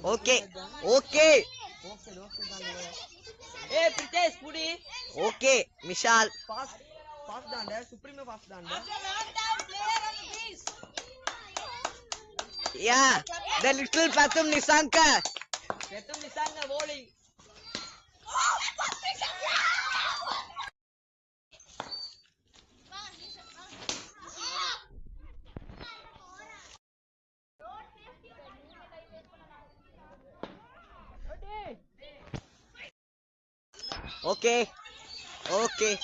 Okay. Okay. Hey, Pritesh, Pudi. Okay. Mishal. Fast danda. Supreme fast danda. Yeah. The little Patum Nisanka. Petum Nisanga bowling. Okay. Okay.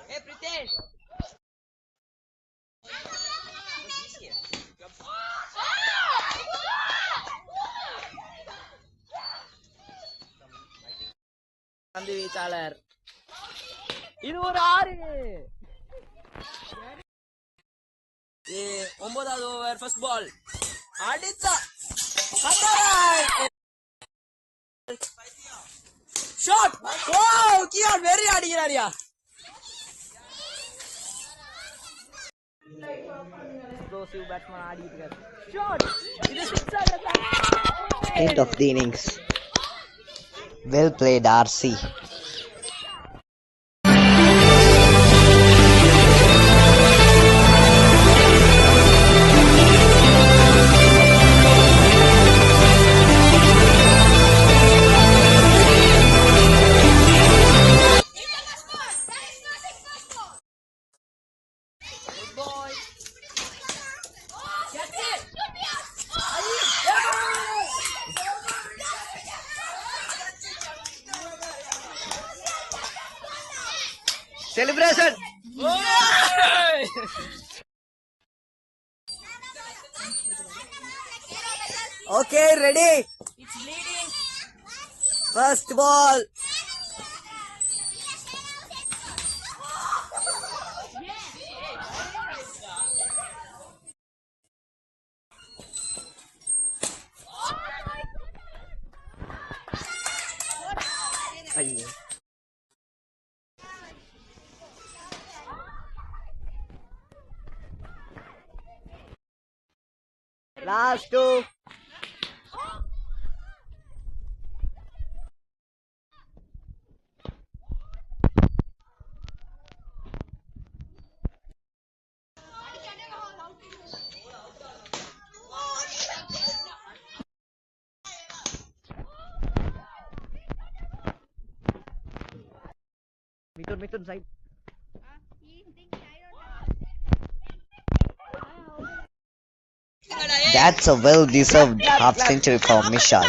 Hey, Pritesh. பந்து வீச்சாளர் இது ஒரு 6 9வது over first ball அடிச்சா shot ஓ Gyan very அடிக்கிறாரியா explosive batsman ஆடிட்டு இருக்காரு shot இது 6 End of the innings. Well played, RC. Celebration. Okay, ready. It's leading. First ball. Ayyo. Last two. Mithun side. That's a well-deserved half century for Mishal.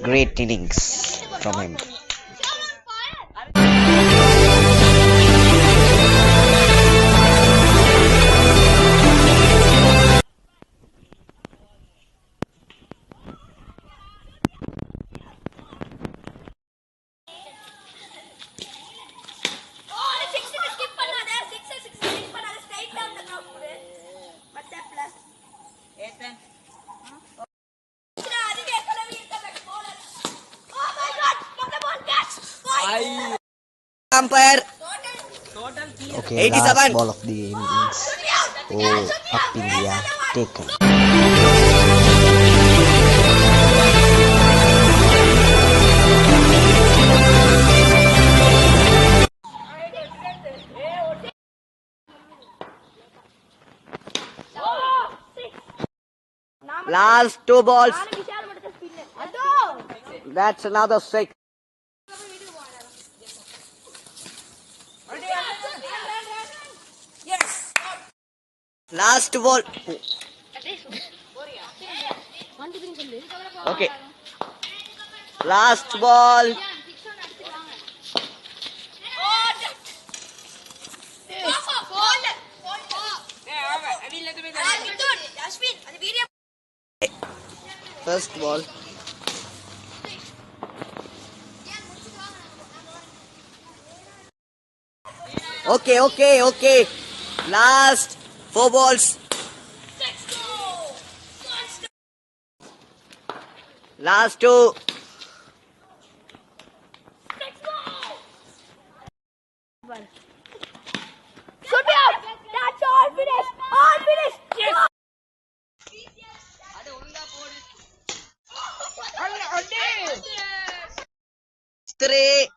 Great innings from him. Umpire. Okay, 87. Last ball of the innings. Oh, up in the air. Taken. Last two balls. That's another 6. Last ball. Okay. Last ball. first ball. Okay. Last 4 balls. Last 2. Should be out. That's all finished. All finished. Yes. 3.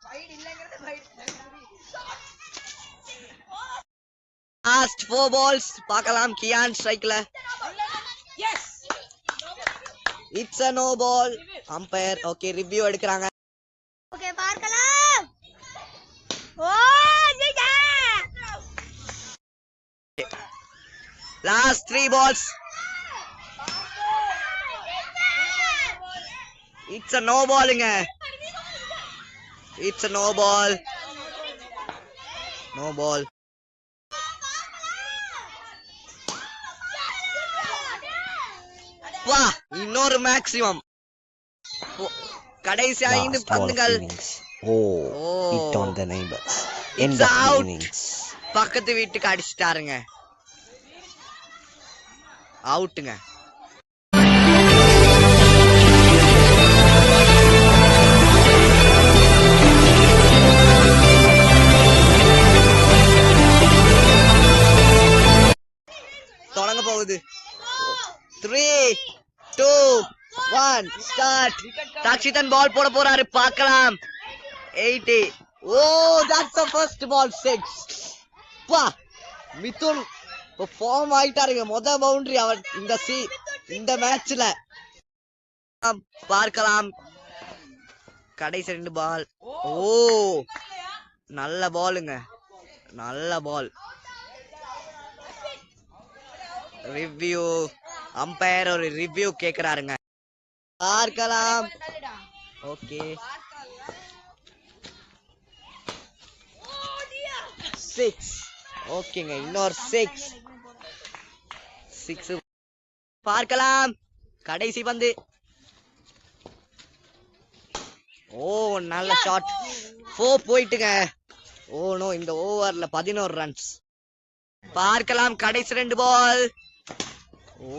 Last 4 balls. பார்க்கலாம் Gyan ஸ்ட்ரைக்ல. Yes. It's a no ball. Umpire okay review எடுக்கறாங்க. Okay, பார்க்கலாம். Oh, yeah. Last 3 balls. It's a no ballங்க. It's a no ball. No ball. வா இன்னொரு maximum கடைசி 5 Last ball of பந்துகள் innings. Oh, hit on the neighbors. End It's of the out. innings. பக்கத்து வீட்டுக்கு அடிச்சிட்டாருங்க. அவுட்டுங்க. தொடங்க போகுது. 3 2 1 ஸ்டார்ட். சாக்ஷிதன் பால் போட போறாரு பார்க்கலாம். 80. Oh, that's the first ball 6. பா மிதுன் ஃபார்ம் ஆயிட்டாருங்க. மொத பவுண்டரி அவர் இந்த மேட்ச்ல. பார்க்கலாம் கடைசி 2 பால். ஓ நல்ல பாலுங்க. நல்ல பால். ரிவ்யூ அம்பையர் ஒரு ரிவ்யூ கேக்குறாருங்க. பார்க்கலாம். ஓகே 6. ஓகேங்க இன்னொரு 6 பார்க்கலாம் கடைசி பந்து. ஓ நல்ல ஷாட். 4 போயிட்டுங்க. ஓ நோ இந்த ஓவர்ல 11 ரன்ஸ். பார்க்கலாம் கடைசி 2 பால். ஓ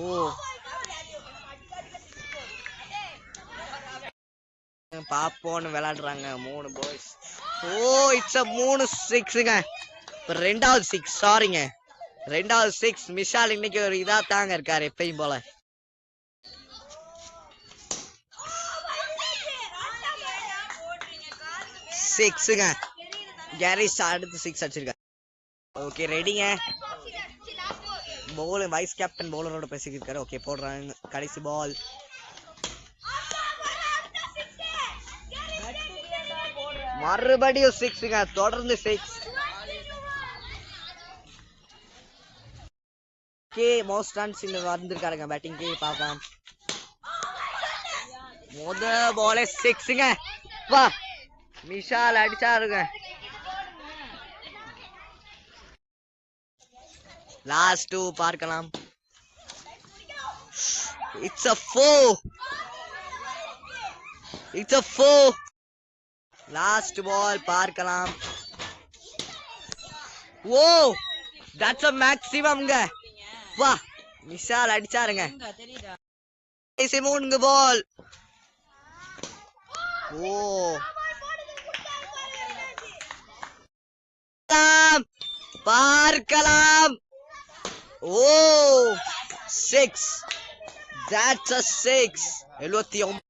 பாப்போன்னு விளையாடுறாங்க 3 பாய்ஸ். O it's 3 6ங்க. இப்ப 2வது 6 சாரிங்க. 2வது 6 மிஷால் இன்னைக்கு ஒரு இதா தாங்க இருக்காரு எப்பயும் போல. 6ங்க. கேரிஸ் அடுத்து 6 அடிச்சிருக்காரு. ஓகே ரெடிங்க. பவுலர் வைஸ் கேப்டன் பவுலரோட பேசிக்கிட்டு இருக்காரு. ஓகே போடுறாங்க கடைசி பால். மறுபடியும் 6ங்க. தொடர்ந்து 6. ஓகே மோஸ்ட் ரன்ஸ் இந்த வந்திருக்காருங்க பேட்டிங்க்கு பார்க்கலாம். முத பாலே 6ங்க. வா மிஷால் அடிச்சாருங்க. லாஸ்ட் 2 பார்க்கலாம். It's a 4. It's a 4. Last ball பார்க்கலாம். ஓ that's a maximumங்க. வா மிஷால் அடிச்சாருங்க. கடைசி 3 பால். ஓ பார்க்கலாம். ஓ 6. That's a 6. 79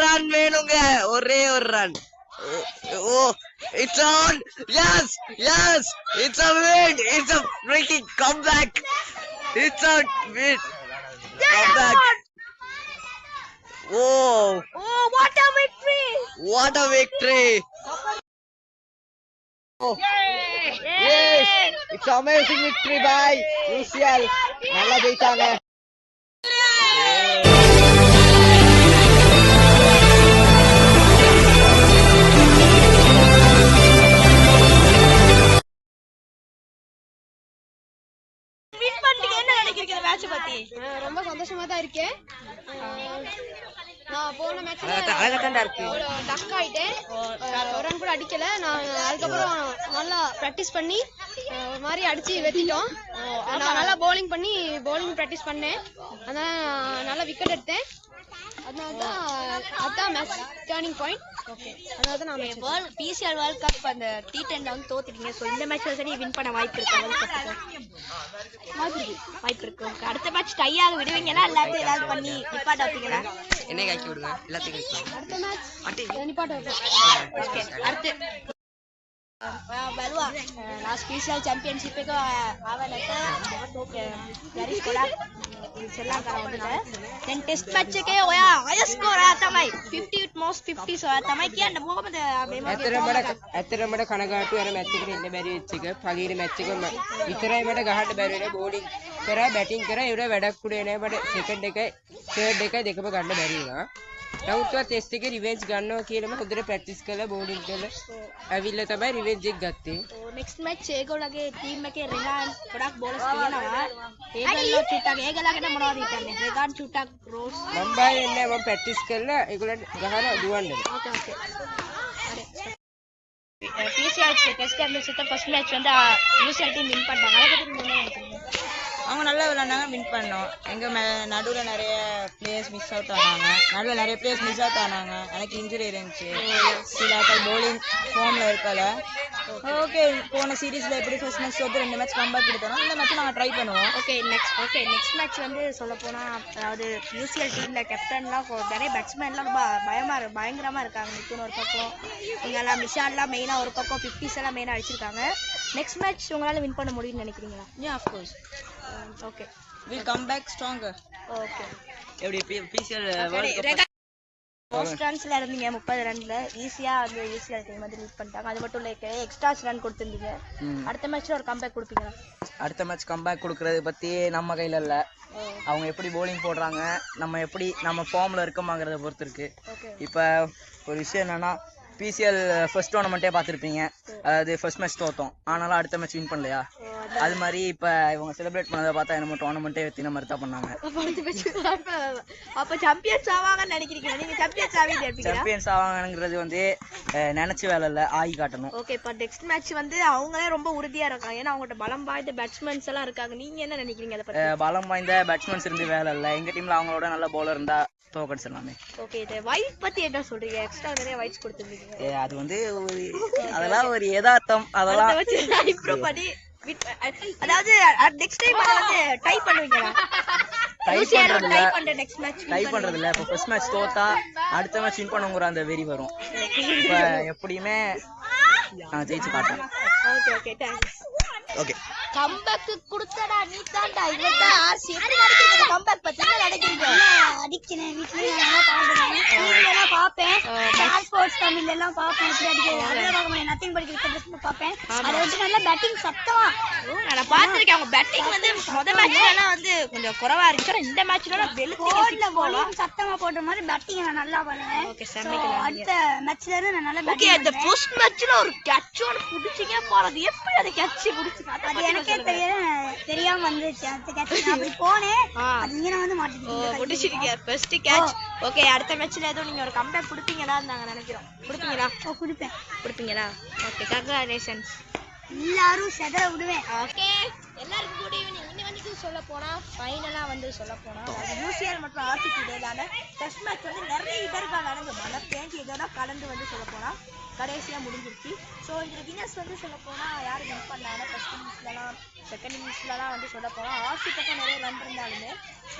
ரன் வேணுங்க. ஒரே ஒரு run. Oh it's on. Yes it's a win. It's a freaking comeback. It's a win. Comeback. Oh what a victory. What a victory. Oh yes it's amazing victory by UCL. நல்லா ஜெயிச்சாங்க. Win பண்ணிட்டீங்க என்ன நினைக்கிறீங்க? நினைக்கிற match பத்தி? ரொம்ப சந்தோஷமா தான் இருக்கேன். நான் போன மேட்ச்ல டக் ஆயிட்டேன். ஒரு ரன் கூட அடிக்கல. நான் அதுக்கப்புறம் நல்லா பிராக்டிஸ் பண்ணி ஒரு மாதிரி அடிச்சு வெட்டிட்டோம். நான் நல்லா பவுலிங் பண்ணி பவுலிங் பிராக்டிஸ் பண்ணேன். அதனால நல்லா விக்கெட் எடுத்தேன். அதான் மேட்ச் டர்னிங் பாயிண்ட். ஓகே, அதனால தான் நான் பிசிஎல் வேர்ல்ட் கப் அந்த T10ல வந்து தோத்துட்டீங்க. ஸோ இந்த மேட்ச்ல சரி வின் பண்ண வாய்ப்பு இருக்கு. வாய்ப்பு இருக்கு. அடுத்த மேட்ச் டையாக விடுவீங்களா இல்லாட்டி ஏதாவது பண்ணி நிப்பாட்ட வைப்பீங்களா? என்ன காக்கி விடுங்க எல்லாத்தையும். அடுத்த மேட்ச் நிப்பாட்ட வைப்பேன். அடுத்து बलवा लास्ट स्पेशल चैंपियनशिप को आवा लेता यारी स्कोर चला करा होता है देन टेस्ट मैच के होया हाईएस्ट स्कोर आया था भाई 50 मोस्ट 50 होया था मैं क्या वो मत ඇත්තටම මට කනගාටු අර මැච් එකට එන්න බැරි වෙච්ච එක. පගීර මැච් එක විතරයි මට ගහන්න බැරි වෙලා බෝලින් කරා බැටිං කරා ඒවල වැඩක් උඩේ නෑ. මට සෙකන්ඩ් එකයි තර්ඩ් එකයි දෙකම ගන්න බැරි වුණා. නමුත් ටෙස්ට් එකේ රිවෙන්ජ් ගන්නවා කියලා මම හොඳට ප්‍රැක්ටිස් කරලා බෝලින් කරලා ඇවිල්ලා තමයි රිවෙන්ජ් එක ගත්තේ. नेक्स्ट मैच ඒගොල්ලගේ ටීම් එකේ රෙගාන් ගොඩක් බෝලර්ස් තියෙනවා. ඒගොල්ලෝ චුට්ටක් ඒගොල්ලන්ට මොනවද හිතන්නේ? රෙගාන් චුට්ටක් රෝස් මම බය වෙන්නේ මම ප්‍රැක්ටිස් කරලා ඒගොල්ලන්ට ගහලා දුවන්න. Okay okay PCR test championship first match வந்து யூசிஎல் டீம் வின் பண்ணாங்க. அதை பத்தி நீங்க என்ன நினைக்கிறீங்க? அவங்க நல்லா விளையாண்டாங்க, வின் பண்ணோம். எங்கள் நடுவில் நிறைய பிளேயர்ஸ் மிஸ் அவுட் ஆனாங்க. நடுவில் நிறைய பிளேயர்ஸ் மிஸ் அவுட் ஆனாங்க. எனக்கு இன்ஜுரி இருந்துச்சு. சில பவுலிங் ஃபார்மில் இருக்கல. ஓகே, போன சீரீஸில் எப்படி ஃபர்ஸ்ட் மேட்ச் வந்து 2 மேட்ச் கம்பேக் கொடுத்தோம். இந்த மேட்ச் நாங்கள் ட்ரை பண்ணுவோம். ஓகே நெக்ஸ்ட் மேட்ச் வந்து சொல்ல போனா அதாவது யூசிஎல் டீம்ல கேப்டன்லாம் நிறைய பேட்ஸ்மேன்லாம் ரொம்ப பயங்கரமா இருக்காங்க. மித்துன் ஒரு பக்கம், இவங்கெல்லாம் மிஷான்லாம் மெயினா ஒரு பக்கம் 50s எல்லாம் மெயினா அடிச்சிருக்காங்க. நெக்ஸ்ட் மேட்ச் உங்களால வின் பண்ண முடியும்னு நினைக்கிறீங்களா? Yeah, of course. Okay We'll come back stronger. Okay எப்படி பிசிஎல் வேர்ல்ட் கப் போஸ்ட் ரன்ஸ்ல இருந்தீங்க 30 ரன்ல ஈஸியா வந்து யூசிஎல் டீம் வந்து லீட் பண்ணிட்டாங்க. அது மட்டும் இல்ல எக்ஸ்ட்ராஸ் ரன் கொடுத்திருந்தீங்க. அடுத்த மேட்ச்ல ஒரு கம்பேக் கொடுப்பீங்களா? அடுத்த மேட்ச் கம்பேக் கொடுக்கறது பத்தி நம்ம கையில இல்ல. அவங்க எப்படி போலிங் போடுறாங்க, நம்ம ஃபார்ம்ல இருக்கோமாங்கறத பொறுத்து இருக்கு. இப்போ ஒரு விஷயம் என்னன்னா பிசிஎல் ஃபர்ஸ்ட் டோர்னமெண்ட்டே பார்த்துருப்பீங்க. அதாவது ஃபர்ஸ்ட் மேட்ச் தோத்தோம், ஆனாலும் அடுத்த மேட்ச் வின் பண்ணலையா? அது மாதிரி இப்போ இவங்க செலிப்ரேட் பண்ணதை பார்த்தா என்னமோ டோர்னமெண்ட்டே வெத்தின மாதிரி தான் பண்ணாங்க. அப்ப சாம்பியன்ஸ் ஆவாங்கன்னு நினைக்கிறீங்களா? நீங்க சாம்பியன்ஸ் ஆவீங்க? சாம்பியன்ஸ் ஆவாங்கங்கிறது வந்து நினைச்ச வேலை இல்ல, ஆகி காட்டணும். ஓகே, இப்போ நெக்ஸ்ட் மேட்ச் வந்து அவங்களே ரொம்ப உறுதியா இருக்காங்க. ஏன்னா அவங்கள்ட்ட பலம் வாய்ந்த பேட்ஸ்மேன்ஸ் எல்லாம் இருக்காங்க. நீங்க என்ன நினைக்கிறீங்க அதை பத்தி? பலம் வாய்ந்த பேட்ஸ்மேன்ஸ் இருந்து வேலை இல்லை. எங்க டீம்ல அவங்களோட நல்ல பவுலர் இருந்தா தோக்கடிச்சிடலாமே. ஓகே, இது வைட் பத்தி என்ன சொல்றீங்க? எக்ஸ்ட்ரா நிறைய வைட்ஸ் கொடுத்துருக்கீங்க. அது வந்து அதெல்லாம் ஒரு யதார்த்தம். அதெல்லாம் இம்ப்ரூவ் பண்ணி அதாவது நெக்ஸ்ட் டைம் அத வந்து டை பண்ணுவீங்களா? ட்ரை பண்றது இல்ல. இப்போ ஃபர்ஸ்ட் மேட்ச் தோத்தா அடுத்த மேட்ச் வின் பண்ணுங்கிற அந்த வெறி வரும். இப்போ எப்படியுமே நான் ஜெயிச்சு காட்டுறேன். Okay thanks. ஓகே, கம்பேக் கொடுத்தடா நீ தான்டா. இதுதான் ஆர்சி. எப்படி நினைக்கிறீங்க கம்பேக் பத்தி? என்ன நினைக்கிறீங்க? அடிக்கிறேன் வீட்லயே நல்லா பாப்பேன். டிவில எல்லாம் பாப்பேன். ஸ்போர்ட்ஸ் தமிழ்ல எல்லாம் பாப்பேன். எப்படி அடிக்கிறது அதெல்லாம் பார்க்க முடியாது. நதிங் படிக்கிற கிட்ட பாப்பேன். அதை வச்சு நல்லா பேட்டிங் சத்தமா நான் பாத்துர்க்கேன். அவங்க பேட்டிங் வந்து முதல் மேட்ச்ல வந்து கொஞ்சம் குறைவா இருக்கு. இந்த மேட்ச்ல போர்ட்ல வால்யூம் சத்தமா போடுற மாதிரி பேட்டிங் நான் நல்லா பண்ணுவேன். ஓகே, செம்மையா. அடுத்த மேட்ச்ல இருந்து நான் நல்லா ஓகே, அந்த ஃபர்ஸ்ட் மேட்ச்ல ஒரு கேட்ச் ஒன்னு புடிச்சிங்க பாருங்க. எப்படி அந்த கேட்ச் புடிச்சிங்க? அது எனக்கே தெரியாம வந்துச்சு. அந்த கேட்ச் அப்படி போனேன். அது நீங்க வந்து மாட்டிட்டீங்க. புடிச்சிட்டீங்க ஃபர்ஸ்ட் கேட்ச். ஓகே, அடுத்த மேட்ச்ல ஏதோ நீங்க ஒரு கம்பேக் கொடுப்பீங்களா நாங்க நினைக்கிறோம். கொடுப்பீங்களா? கொடுப்பீங்களா? Okay, congratulations. எல்லாரும் செதற விடுவேன். ஓகே, எல்லாருக்கும் குட் ஈவினிங். இன்னி வந்து சொல்ல போனா ஃபைனலா வந்து சொல்ல போனா யூசிஎல் மற்றும் ஆர்சிபி இடையிலான டெஸ்ட் மேட்ச் வந்து நிறைய இடர்கள் நடந்து மழை பேஞ்சு இதோட கலந்து வந்து சொல்ல போனா கடைசியா முடிஞ்சிருச்சு. ஸோ இதில் வினர்ஸ் வந்து சொல்ல போனா யார் வின் பண்ணாங்க ஃபர்ஸ்ட் இன்னிங்ஸ்லாம் செகண்ட் இன்னிங்ஸ்லாம் வந்து சொல்ல போனா ஆர்சி பக்கம் நிறைய ரன் இருந்தாலுமே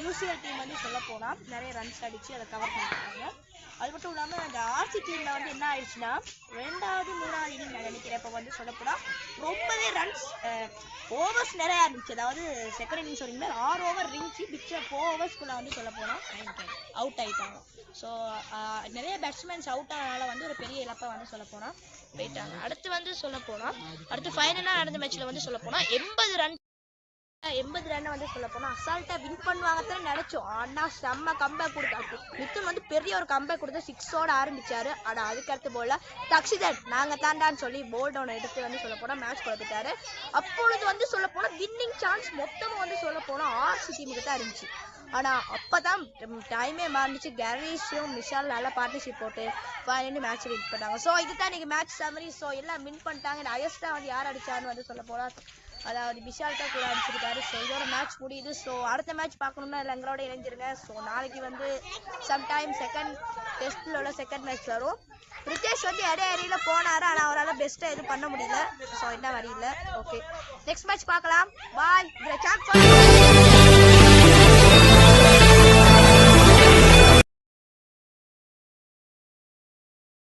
யூசிஎல் டீம் வந்து சொல்ல போனா நிறைய ரன்ஸ் அடிச்சு அதை கவர் பண்ணிருக்காங்க. அது மட்டும் இல்லாம அந்த ஆர்சி டீம்ல வந்து என்ன ஆயிடுச்சுன்னா 2வது 3வது இன்னிங் நான் நினைக்கிறேன் இப்போ வந்து சொல்ல போனா ரொம்பவே ரன்ஸ் ஓவர்ஸ் நிறைய இருந்துச்சு. அதாவது செகண்ட் இன்னிங்ஸ் ஒரு 6 ஓவர் இருந்துச்சு. பிக்சர் 4 ஓவர்ஸ்க்குள்ள வந்து சொல்ல போனா அவுட் ஆயிட்டாங்க. ஸோ நிறைய பேட்ஸ்மேன்ஸ் அவுட் ஆனால வந்து ஒரு பெரிய இழப்பை வந்து சொல்ல போனா போயிட்டாங்க. அடுத்து வந்து சொல்ல போனா அடுத்து ஃபைனலா நடந்த மேட்ச்ல வந்து சொல்ல போனா 80 ரன் 80 ரன் வந்து சொல்ல போனா அசால்ட்டா வின் பண்ணுவாங்கன்னு நினைச்சோம். ஆனா செம்ம கம்பேக் கொடுத்தாச்சு. மிதுன் வந்து பெரிய ஒரு கம்பேக் கொடுத்து 6ஓட ஆரம்பிச்சாரு. ஆனா அதுக்கடுத்து போல தக்ஷிதன் நாங்க தாண்டான்னு சொல்லி போல் டவுன் எடுத்து வந்து சொல்ல போனா மேட்ச் குழப்பிட்டாரு. அப்பொழுது வந்து சொல்ல போனா வின்னிங் சான்ஸ் மொத்தமா வந்து சொல்ல போனா ஆர்சி டீமுக்கு தான் இருந்துச்சு. ஆனா அப்பதான் டைமே மாறிச்சு. கேரிஸும் மிஷால் நல்லா பார்ட்னர்ஷிப் போட்டு ஃபைனலி மேட்ச் வின் பண்ணாங்க. ஸோ இதுதான் இன்னைக்கு மேட்ச் சம்மரி. ஸோ எல்லாம் வின் பண்ணிட்டாங்க. ஹையஸ்டா வந்து யார் அடிச்சான்னு வந்து சொல்ல போனா அதாவது விஷால் தான் கூட அடிச்சிருக்காரு. ஸோ இதோட மேட்ச் முடியுது. ஸோ அடுத்த மேட்ச் பார்க்கணும்னா இல்லை எங்களோட இணைஞ்சிருங்க. ஸோ நாளைக்கு வந்து சம்டைம் செகண்ட் டெஸ்ட்ல உள்ள செகண்ட் மேட்ச் வரும். ரிதேஷ் வந்து இடையில போனாரு. ஆனால் அவரால் பெஸ்ட்டாக எதுவும் பண்ண முடியல. ஸோ என்ன வழியில் ஓகே நெக்ஸ்ட் மேட்ச் பார்க்கலாம். பாய்.